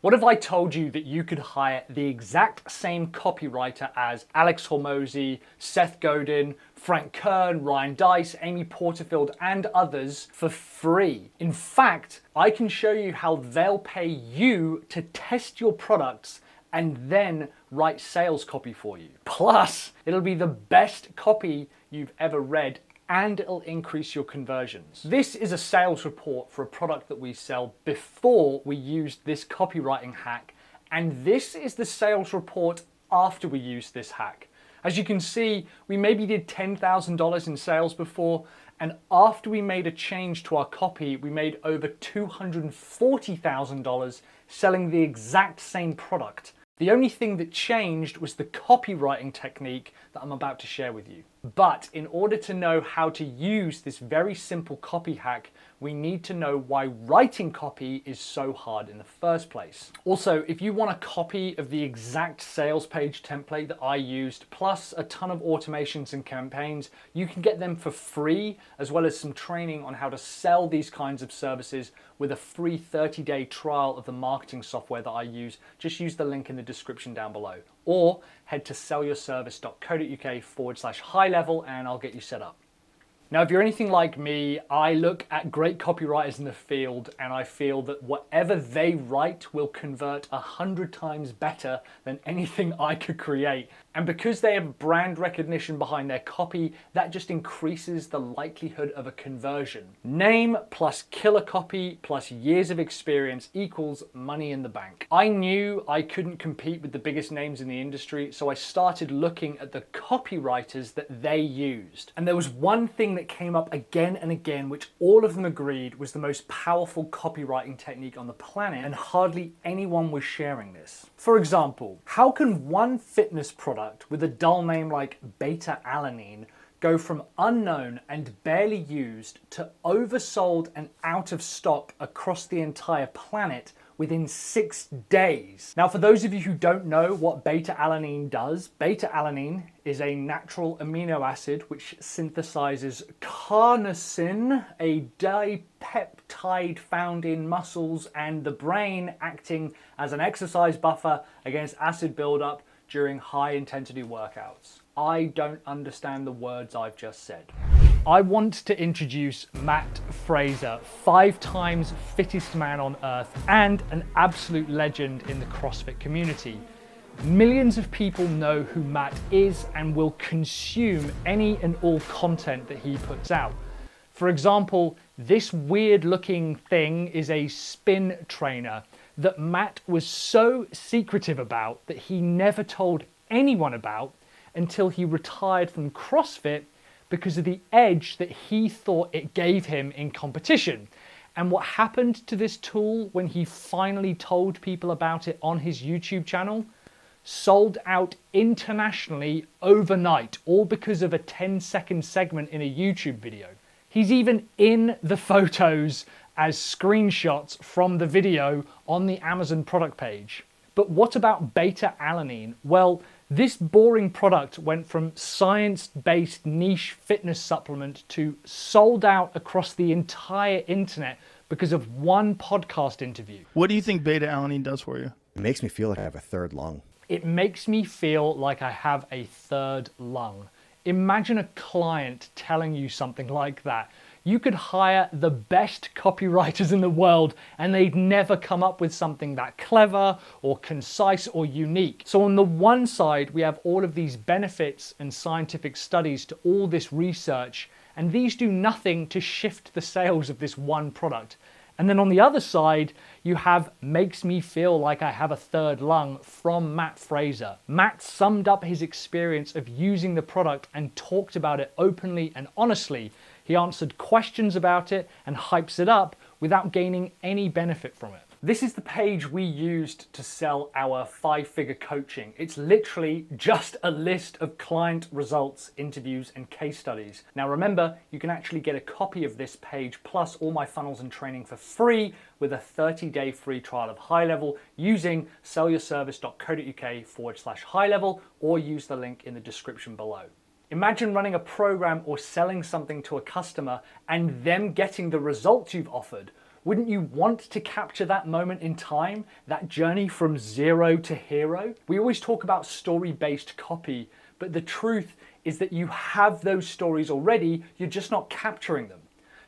What if I told you that you could hire the exact same copywriter as Alex Hormozy, Seth Godin, Frank Kern, Ryan Deiss, Amy Porterfield, and others for free? In fact, I can show you how they'll pay you to test your products and then write sales copy for you. Plus, it'll be the best copy you've ever read and it'll increase your conversions. This is a sales report for a product that we sell before we used this copywriting hack, and this is the sales report after we used this hack. As you can see, we maybe did $10,000 in sales before, and after we made a change to our copy, we made over $240,000 selling the exact same product. The only thing that changed was the copywriting technique that I'm about to share with you. But in order to know how to use this very simple copy hack, we need to know why writing copy is so hard in the first place. Also, if you want a copy of the exact sales page template that I used, plus a ton of automations and campaigns, you can get them for free, as well as some training on how to sell these kinds of services with a free 30-day trial of the marketing software that I use. Just use the link in the description down below. Or head to sellyourservice.co.uk/high level and I'll get you set up. Now, if you're anything like me, I look at great copywriters in the field and I feel that whatever they write will convert 100 times better than anything I could create. And because they have brand recognition behind their copy, that just increases the likelihood of a conversion. Name plus killer copy plus years of experience equals money in the bank. I knew I couldn't compete with the biggest names in the industry, so I started looking at the copywriters that they used. And there was one thing that came up again and again, which all of them agreed was the most powerful copywriting technique on the planet, and hardly anyone was sharing this. For example, how can one fitness product with a dull name like beta-alanine go from unknown and barely used to oversold and out of stock across the entire planet within 6 days? Now, for those of you who don't know what beta-alanine does, beta-alanine is a natural amino acid which synthesizes carnosine, a dipeptide found in muscles and the brain, acting as an exercise buffer against acid buildup during high-intensity workouts. I don't understand the words I've just said. I want to introduce Matt Fraser, 5 times fittest man on earth and an absolute legend in the CrossFit community. Millions of people know who Matt is and will consume any and all content that he puts out. For example, this weird looking thing is a spin trainer that Matt was so secretive about that he never told anyone about until he retired from CrossFit because of the edge that he thought it gave him in competition. And what happened to this tool when he finally told people about it on his YouTube channel? Sold out internationally overnight, all because of a 10-second segment in a YouTube video. He's even in the photos as screenshots from the video on the Amazon product page. But what about beta-alanine? Well, this boring product went from science-based niche fitness supplement to sold out across the entire internet because of one podcast interview. What do you think beta-alanine does for you? It makes me feel like I have a third lung. It makes me feel like I have a third lung. Imagine a client telling you something like that. You could hire the best copywriters in the world and they'd never come up with something that clever or concise or unique. So on the one side, we have all of these benefits and scientific studies to all this research, and these do nothing to shift the sales of this one product. And then on the other side, you have makes me feel like I have a third lung from Matt Fraser. Matt summed up his experience of using the product and talked about it openly and honestly. He answered questions about it and hypes it up without gaining any benefit from it. This is the page we used to sell our 5-figure coaching. It's literally just a list of client results, interviews, and case studies. Now remember, you can actually get a copy of this page plus all my funnels and training for free with a 30-day free trial of High Level using sellyourservice.co.uk/high level or use the link in the description below. Imagine running a program or selling something to a customer and them getting the results you've offered. Wouldn't you want to capture that moment in time, that journey from zero to hero? We always talk about story-based copy, but the truth is that you have those stories already, you're just not capturing them.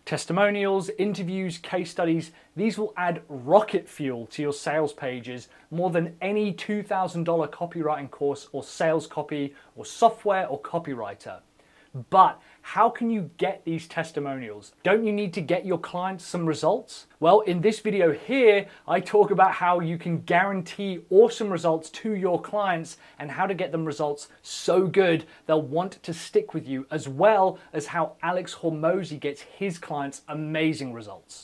Testimonials, interviews, case studies, these will add rocket fuel to your sales pages more than any $2,000 copywriting course or sales copy or software or copywriter. But how can you get these testimonials? Don't you need to get your clients some results? Well, in this video here, I talk about how you can guarantee awesome results to your clients and how to get them results so good they'll want to stick with you, as well as how Alex Hormozi gets his clients amazing results.